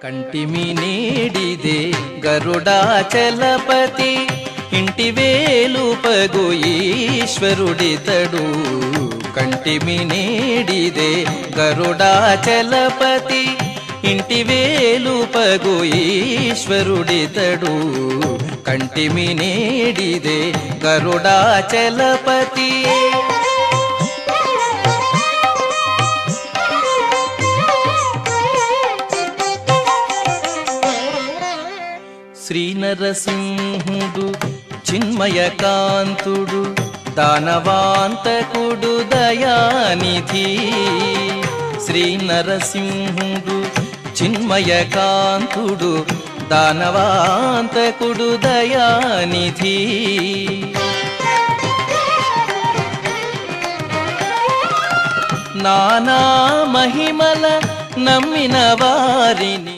కంటిమి నీడిదే గరుడాచలపతి ఇంటి వేలుపగు ఈశ్వరుడితడు. కంటిమి నీడిదే గరుడాచలపతి ఇంటి వేలుపగు ఈశ్వరుడితడు. కంటిమి నీడిదే గరుడాచలపతి. శ్రీ నరసింహుడు చిన్మయకాంతుడు దానవాంతకుడు దయానిధి. శ్రీ నరసింహుడు చిన్మయకాంతుడు దానవాంతకుడు దయానిధి. నానా మహిమల నమ్మిన వారిని